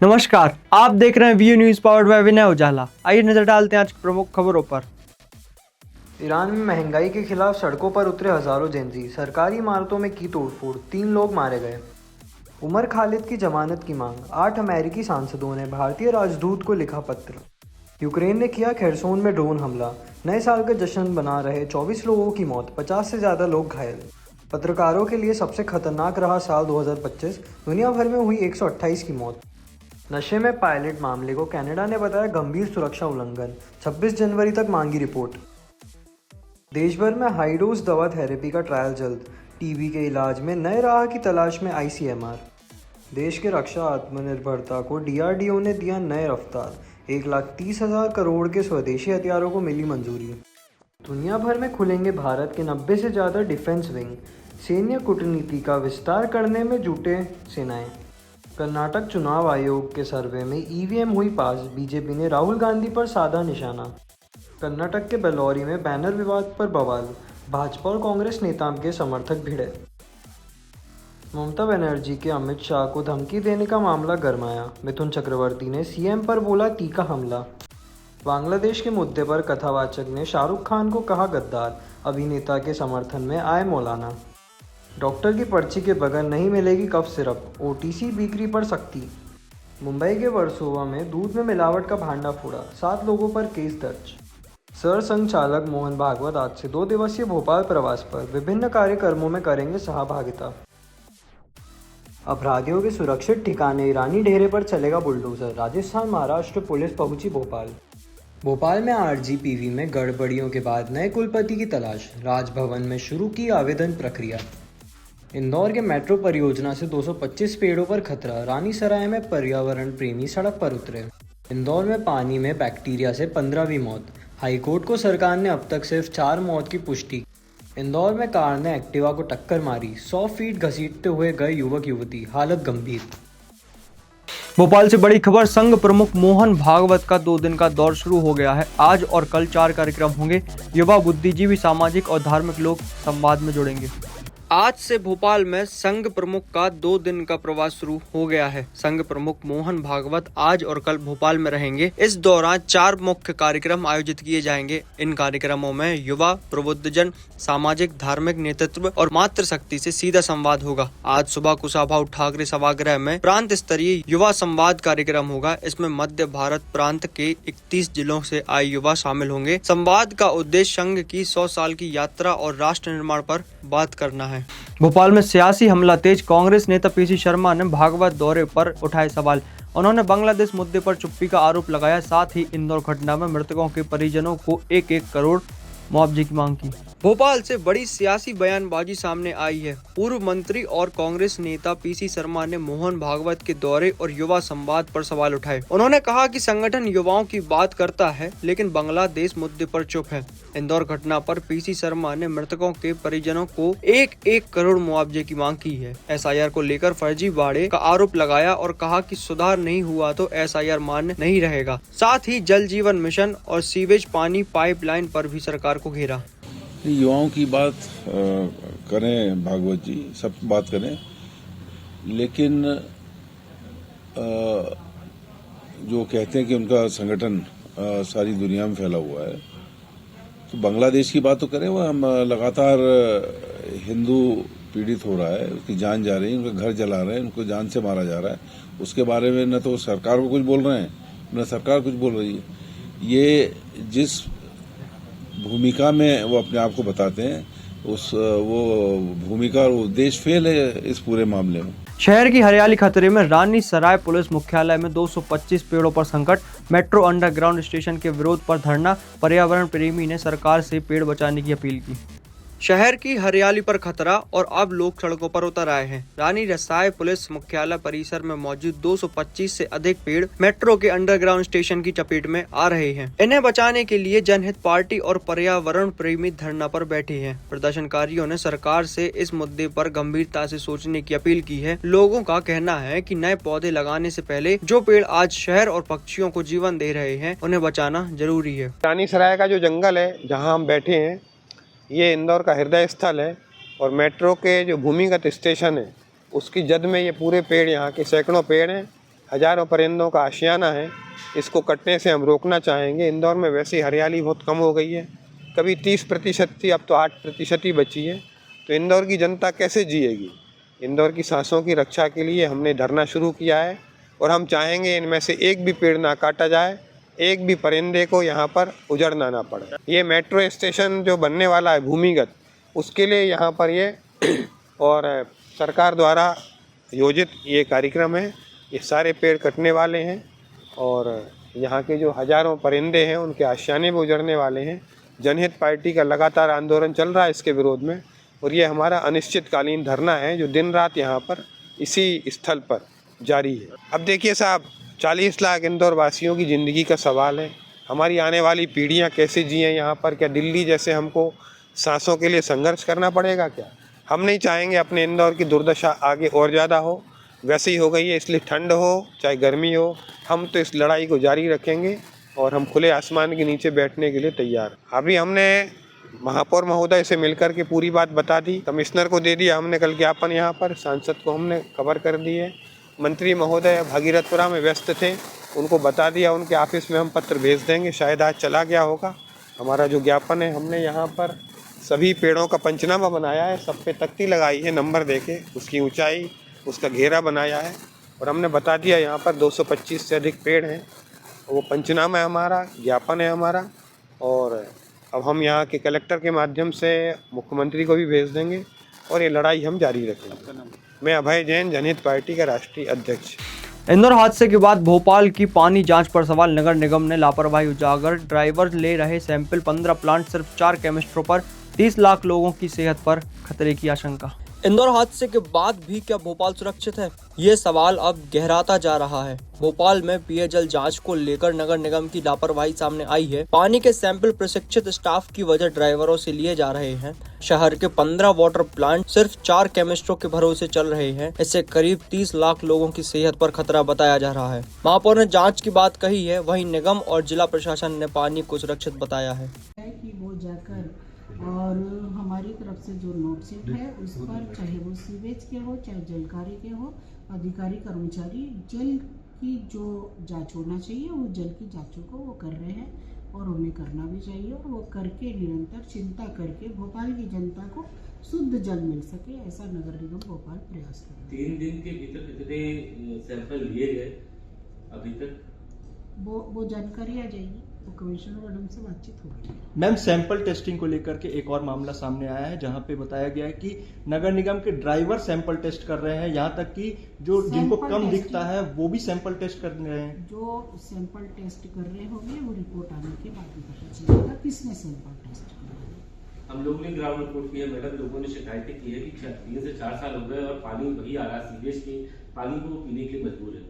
नमस्कार, आप देख रहे हैं वीयू न्यूज़ पावर्ड बाय विनय उजाला। आइए नजर डालते हैं आज की प्रमुख खबरों पर। ईरान में महंगाई के खिलाफ सड़कों पर उतरे हजारों जेनजी, सरकारी इमारतों में की तोड़फोड़, 3 लोग मारे गए। उमर खालिद की जमानत की मांग, 8 अमेरिकी सांसदों ने भारतीय राजदूत को लिखा पत्र। यूक्रेन ने किया खेरसोन में ड्रोन हमला, नए साल का जश्न बना रहे 24 लोगों की मौत, 50 से ज़्यादा लोग घायल। पत्रकारों के लिए सबसे खतरनाक रहा साल 2025, दुनिया भर में हुई 128 की मौत। नशे में पायलट मामले को कनाडा ने बताया गंभीर सुरक्षा उल्लंघन, 26 जनवरी तक मांगी रिपोर्ट। देश भर में हाई डोज दवा थेरेपी का ट्रायल जल्द, टीबी के इलाज में नए राह की तलाश में आईसीएमआर। देश के रक्षा आत्मनिर्भरता को डीआरडीओ ने दिया नए रफ्तार, 1,30,000 करोड़ के स्वदेशी हथियारों को मिली मंजूरी। दुनिया भर में खुलेंगे भारत के 90 से ज़्यादा डिफेंस विंग, सैन्य कूटनीति का विस्तार करने में जुटे सेनाएं। कर्नाटक चुनाव आयोग के सर्वे में ईवीएम हुई पास, बीजेपी ने राहुल गांधी पर साधा निशाना। कर्नाटक के बेल्लौरी में बैनर विवाद पर बवाल, भाजपा और कांग्रेस नेताओं के समर्थक भिड़े। ममता बनर्जी के अमित शाह को धमकी देने का मामला गरमाया, मिथुन चक्रवर्ती ने सीएम पर बोला तीखा हमला। बांग्लादेश के मुद्दे पर कथावाचक ने शाहरुख खान को कहा गद्दार, अभिनेता के समर्थन में आए मौलाना। डॉक्टर की पर्ची के बगैर नहीं मिलेगी कफ सिरप, ओटीसी बिक्री पर सख्ती। मुंबई के वर्सोवा में दूध में मिलावट का भांडा फोड़ा, 7 लोगों पर केस दर्ज। सरसंघ चालक मोहन भागवत आज से 2 दिवसीय भोपाल प्रवास पर, विभिन्न कार्यक्रमों में करेंगे सहभागिता। अपराधियों के सुरक्षित ठिकाने ईरानी डेरे पर चलेगा बुलडोजर, राजस्थान महाराष्ट्र पुलिस पहुंची भोपाल में आरजीपीवी में गड़बड़ियों के बाद नए कुलपति की तलाश, राजभवन में शुरू की आवेदन प्रक्रिया। इंदौर के मेट्रो परियोजना से 225 पेड़ों पर खतरा, रानीसराय में पर्यावरण प्रेमी सड़क पर उतरे। इंदौर में पानी में बैक्टीरिया से 15वीं मौत, हाईकोर्ट को सरकार ने अब तक सिर्फ 4 मौत की पुष्टि। इंदौर में कार ने एक्टिवा को टक्कर मारी, 100 फीट घसीटते हुए गए युवक युवती, हालत गंभीर। भोपाल से बड़ी खबर, संघ प्रमुख मोहन भागवत का 2 दिन का दौर शुरू हो गया है। आज और कल 4 कार्यक्रम होंगे। युवा, बुद्धिजीवी, सामाजिक और धार्मिक लोग संवाद में जुड़ेंगे। आज से भोपाल में संघ प्रमुख का 2 दिन का प्रवास शुरू हो गया है। संघ प्रमुख मोहन भागवत आज और कल भोपाल में रहेंगे। इस दौरान 4 मुख्य कार्यक्रम आयोजित किए जाएंगे। इन कार्यक्रमों में युवा, प्रबुद्धजन, सामाजिक, धार्मिक नेतृत्व और मातृशक्ति से सीधा संवाद होगा। आज सुबह कुशाभाऊ ठाकरे सभागृह में प्रांत स्तरीय युवा संवाद कार्यक्रम होगा। इसमें मध्य भारत प्रांत के 31 जिलों से आए युवा शामिल होंगे। संवाद का उद्देश्य संघ की 100 साल की यात्रा और राष्ट्र निर्माण पर बात करना है। भोपाल में सियासी हमला तेज, कांग्रेस नेता पीसी शर्मा ने भागवत दौरे पर उठाए सवाल। उन्होंने बांग्लादेश मुद्दे पर चुप्पी का आरोप लगाया, साथ ही इंदौर घटना में मृतकों के परिजनों को 1-1 करोड़ मुआवजे की मांग की। भोपाल से बड़ी सियासी बयानबाजी सामने आई है। पूर्व मंत्री और कांग्रेस नेता पीसी शर्मा ने मोहन भागवत के दौरे और युवा संवाद पर सवाल उठाए। उन्होंने कहा कि संगठन युवाओं की बात करता है, लेकिन बांग्लादेश मुद्दे पर चुप है। इंदौर घटना पर पीसी शर्मा ने मृतकों के परिजनों को 1-1 करोड़ मुआवजे की मांग की है। एसआईआर को लेकर फर्जीवाड़े का आरोप लगाया और कहा कि सुधार नहीं हुआ तो एसआईआर मान्य नहीं रहेगा। साथ ही जल जीवन मिशन और सीवेज पानी पाइपलाइन पर भी सरकार को घेरा। युवाओं की बात करें भागवत जी, सब बात करें, लेकिन जो कहते हैं कि उनका संगठन सारी दुनिया में फैला हुआ है, तो बांग्लादेश की बात तो करें। वो हम लगातार हिंदू पीड़ित हो रहा है, उसकी जान जा रही है, उनका घर जला रहे हैं, उनको जान से मारा जा रहा है। उसके बारे में न तो सरकार को कुछ बोल रहे हैं, न सरकार कुछ बोल रही है। ये जिस भूमिका में वो अपने आप को बताते हैं, वो भूमिका और उद्देश्य फेल है इस पूरे मामले में। शहर की हरियाली खतरे में, रानी सराय पुलिस मुख्यालय में 225 पेड़ों पर संकट, मेट्रो अंडरग्राउंड स्टेशन के विरोध पर धरना, पर्यावरण प्रेमी ने सरकार से पेड़ बचाने की अपील की। शहर की हरियाली पर खतरा और अब लोग सड़कों पर उतर आए हैं। रानी रसाय पुलिस मुख्यालय परिसर में मौजूद 225 से अधिक पेड़ मेट्रो के अंडरग्राउंड स्टेशन की चपेट में आ रहे हैं। इन्हें बचाने के लिए जनहित पार्टी और पर्यावरण प्रेमी धरना पर बैठे हैं। प्रदर्शनकारियों ने सरकार से इस मुद्दे पर गंभीरता से सोचने की अपील की है। लोगों का कहना है कि नए पौधे लगाने से पहले जो पेड़ आज शहर और पक्षियों को जीवन दे रहे हैं, उन्हें बचाना जरूरी है। रानी सराय का जो जंगल है जहाँ हम बैठे हैं, ये इंदौर का हृदय स्थल है और मेट्रो के जो भूमिगत स्टेशन है उसकी जद में ये पूरे पेड़, यहाँ के सैकड़ों पेड़ हैं, हजारों परिंदों का आशियाना है, इसको कटने से हम रोकना चाहेंगे। इंदौर में वैसे ही हरियाली बहुत कम हो गई है, कभी 30% थी, अब तो 8% ही बची है। तो इंदौर की जनता कैसे जिएगी? इंदौर की सांसों की रक्षा के लिए हमने धरना शुरू किया है और हम चाहेंगे इनमें से एक भी पेड़ ना काटा जाए, एक भी परिंदे को यहाँ पर उजड़ना ना पड़े। ये मेट्रो स्टेशन जो बनने वाला है भूमिगत, उसके लिए यहाँ पर ये और सरकार द्वारा योजित ये कार्यक्रम है। ये सारे पेड़ कटने वाले हैं और यहाँ के जो हजारों परिंदे हैं उनके आशियाने भी उजड़ने वाले हैं। जनहित पार्टी का लगातार आंदोलन चल रहा है इसके विरोध में और ये हमारा अनिश्चितकालीन धरना है जो दिन रात यहाँ पर इसी स्थल पर जारी है। अब देखिए साहब, 40 लाख इंदौर वासियों की ज़िंदगी का सवाल है। हमारी आने वाली पीढ़ियाँ कैसे जिएँ यहाँ पर? क्या दिल्ली जैसे हमको सांसों के लिए संघर्ष करना पड़ेगा क्या? हम नहीं चाहेंगे अपने इंदौर की दुर्दशा आगे और ज़्यादा हो, वैसे ही हो गई है। इसलिए ठंड हो चाहे गर्मी हो, हम तो इस लड़ाई को जारी रखेंगे और हम खुले आसमान के नीचे बैठने के लिए तैयार। अभी हमने महापौर महोदय से मिलकर के पूरी बात बता दी, कमिश्नर को दे दिया हमने कल ज्ञापन, यहाँ पर सांसद को हमने खबर कर दी है। मंत्री महोदय भागीरथपुरा में व्यस्त थे, उनको बता दिया, उनके ऑफिस में हम पत्र भेज देंगे, शायद आज चला गया होगा। हमारा जो ज्ञापन है, हमने यहाँ पर सभी पेड़ों का पंचनामा बनाया है, सब पे तख्ती लगाई है नंबर देके, उसकी ऊंचाई, उसका घेरा बनाया है और हमने बता दिया यहाँ पर 225 से अधिक पेड़ हैं। वो पंचनामा है हमारा, ज्ञापन है हमारा और अब हम यहाँ के कलेक्टर के माध्यम से मुख्यमंत्री को भी भेज देंगे और ये लड़ाई हम जारी रखेंगे। मैं अभय जैन, जनहित पार्टी का राष्ट्रीय अध्यक्ष। इंदौर हादसे के बाद भोपाल की पानी जांच पर सवाल, नगर निगम ने लापरवाही उजागर, ड्राइवर ले रहे सैंपल 15 प्लांट, सिर्फ 4 केमिस्ट्रों पर, 30 लाख लोगों की सेहत पर खतरे की आशंका। इंदौर हादसे के बाद भी क्या भोपाल सुरक्षित है? ये सवाल अब गहराता जा रहा है। भोपाल में पेयजल जांच को लेकर नगर निगम की लापरवाही सामने आई है। पानी के सैंपल प्रशिक्षित स्टाफ की वजह ड्राइवरों से लिए जा रहे हैं। शहर के 15 वाटर प्लांट सिर्फ 4 केमिस्ट्रों के भरोसे चल रहे हैं। इससे करीब 30 लाख लोगों की सेहत पर खतरा बताया जा रहा है। महापौर ने जाँच की बात कही है, वहीं निगम और जिला प्रशासन ने पानी को सुरक्षित बताया है कि वो जाकर और हमारी तरफ से जो नोटशीट है उस पर, चाहे वो सीवेज के हो चाहे जलकारी के हो, अधिकारी कर्मचारी जल की जो जांच होना चाहिए वो जल की जांचों को वो कर रहे हैं और उन्हें करना भी चाहिए और वो करके निरंतर चिंता करके भोपाल की जनता को शुद्ध जल मिल सके, ऐसा नगर निगम भोपाल प्रयास कर रहा है। 3 दिन के भीतर कितने सैंपल लिए गए अभी तक? वो जानकारी आ जाएगी, वो कमिश्नर मैडम से बातचीत होगी। मैम, सैंपल टेस्टिंग को लेकर के एक और मामला सामने आया है जहां पे बताया गया है कि नगर निगम के ड्राइवर सैंपल टेस्ट कर रहे हैं, यहां तक कि जो जिनको कम दिखता है वो भी सैंपल टेस्ट कर रहे हैं। जो सैंपल टेस्ट कर रहे होंगे वो रिपोर्ट आने के बाद ही पता चलेगा किसने सैंपल टेस्ट किया है। हम लोग ने ग्राउंड रिपोर्ट की है मैडम, लोगों ने शिकायतें की है कि 3 से 4 साल हो गए और पानी वही आ रहा, सीवेज के पानी को पीने के लिए मजबूर है।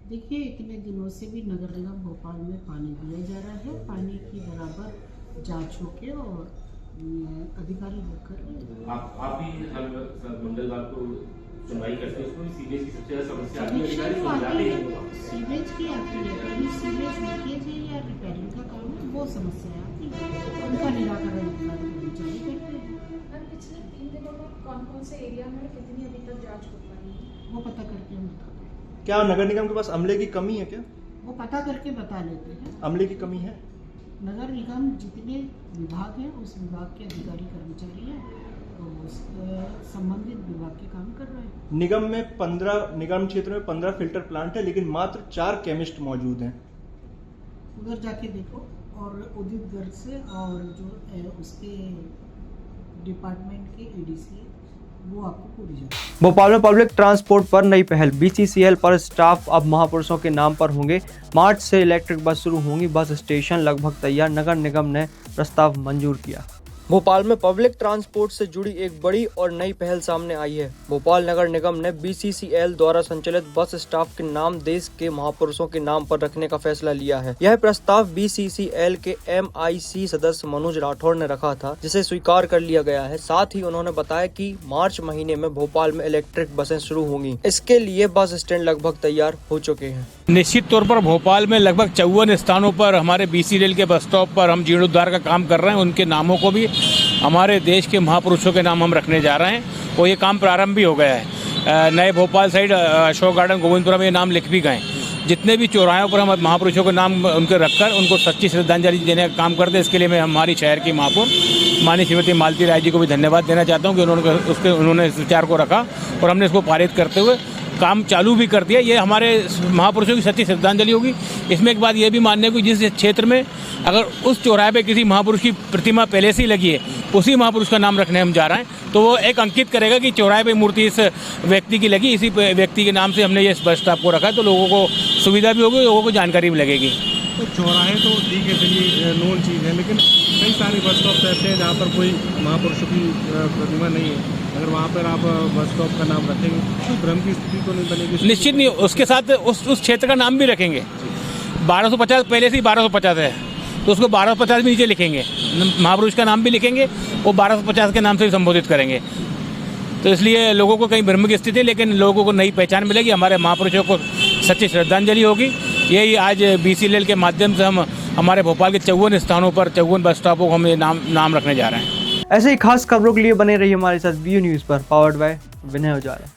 देखिए, इतने दिनों से भी नगर निगम भोपाल में पानी दिया जा रहा है, पानी की बराबर जांच होके और अधिकारी लोग कर रहे हैं। आप भी हर मंगलवार को सुनवाई करते हैं, उसमें सीवेज की सबसे ज्यादा समस्या आती है, अधिकारी समझाते हैं। सीवेज की आती है, कभी सीवेज लीकेज है या रिपेयरिंग का काम है, वो समस्या आती है, उनका निराकरण कर्मचारी करते हैं। पिछले 3 दिनों में कौन-कौन से एरिया में कितनी अभी तक जांच हो पाई है, वो पता करके हम बताते हैं। क्या नगर निगम के पास अमले की कमी है? क्या वो पता करके बता लेते हैं। अमले की कमी है? नगर निगम जितने विभाग हैं उस विभाग के अधिकारी कर्मचारी हैं तो उस संबंधित विभाग के काम कर रहे हैं। निगम में 15 निगम क्षेत्र में 15 फिल्टर प्लांट है, लेकिन मात्र 4 केमिस्ट मौजूद हैं। उधर जाके देखो और उदित गर्ग से और जो उसके डिपार्टमेंट के एडीसी वो आपको पूरी जानकारी। भोपाल में पब्लिक ट्रांसपोर्ट पर नई पहल, BCCL पर स्टाफ अब महापुरुषों के नाम पर होंगे। मार्च से इलेक्ट्रिक बस शुरू होंगी, बस स्टेशन लगभग तैयार, नगर निगम ने प्रस्ताव मंजूर किया। भोपाल में पब्लिक ट्रांसपोर्ट से जुड़ी एक बड़ी और नई पहल सामने आई है। भोपाल नगर निगम ने BCCL द्वारा संचालित बस स्टाफ के नाम देश के महापुरुषों के नाम पर रखने का फैसला लिया है। यह प्रस्ताव BCCL के MIC सदस्य मनोज राठौड़ ने रखा था, जिसे स्वीकार कर लिया गया है। साथ ही उन्होंने बताया कि मार्च महीने में भोपाल में इलेक्ट्रिक बसें शुरू होंगी। इसके लिए बस स्टैंड लगभग तैयार हो चुके हैं। निश्चित तौर पर भोपाल में लगभग 54 स्थानों पर हमारे BCCL के बस स्टॉप पर हम जीर्णोद्धार का काम कर रहे हैं। उनके नामों को भी हमारे देश के महापुरुषों के नाम हम रखने जा रहे हैं और ये काम प्रारंभ भी हो गया है। नए भोपाल साइड अशोक गार्डन गोविंदपुरा में ये नाम लिख भी गए। जितने भी चौराहों पर हम महापुरुषों के नाम उनके रखकर उनको सच्ची श्रद्धांजलि देने का काम करते हैं। इसके लिए मैं हमारी शहर की महापौर माननीय श्रीमती मालती राय जी को भी धन्यवाद देना चाहता हूँ कि उन्होंने इस विचार को रखा और हमने इसको पारित करते हुए काम चालू भी कर दिया। ये हमारे महापुरुषों की सच्ची श्रद्धांजलि होगी। इसमें एक बात ये भी मानने को, जिस क्षेत्र में अगर उस चौराहे पे किसी महापुरुष की प्रतिमा पहले से ही लगी है, उसी महापुरुष का नाम रखने हम जा रहे हैं, तो वो एक अंकित करेगा कि चौराहे पे मूर्ति इस व्यक्ति की लगी, इसी व्यक्ति के नाम से हमने ये बस स्टॉप को रखा है। तो लोगों को सुविधा भी होगी, लोगों को जानकारी भी लगेगी। तो चौराहे तो ठीक है, चलिए नोन चीज़ है, लेकिन कई सारे बस स्टॉप ऐसे हैं जहाँ पर कोई महापुरुषों की प्रतिमा नहीं है। अगर वहाँ पर आप बस स्टॉप का नाम रखेंगे तो भ्रम की स्थिति तो नहीं बनेगी? निश्चित नहीं। उसके साथ उस क्षेत्र का नाम भी रखेंगे। 1250 पहले से ही 1250 है, तो उसको 1250 भी नीचे लिखेंगे, महापुरुष का नाम भी लिखेंगे और 1250 के नाम से भी संबोधित करेंगे। तो इसलिए लोगों को कहीं भ्रम की स्थिति है, लेकिन लोगों को नई पहचान मिलेगी, हमारे महापुरुषों को सच्ची श्रद्धांजलि होगी। यही आज BCLL के माध्यम से हम हमारे भोपाल के 54 स्थानों पर 54 बस स्टॉपों को हम ये नाम रखने जा रहे हैं। ऐसे ही खास खबरों के लिए बने रहिए हमारे साथ BU न्यूज़ पर, पावर्ड बाय विनय उजाला।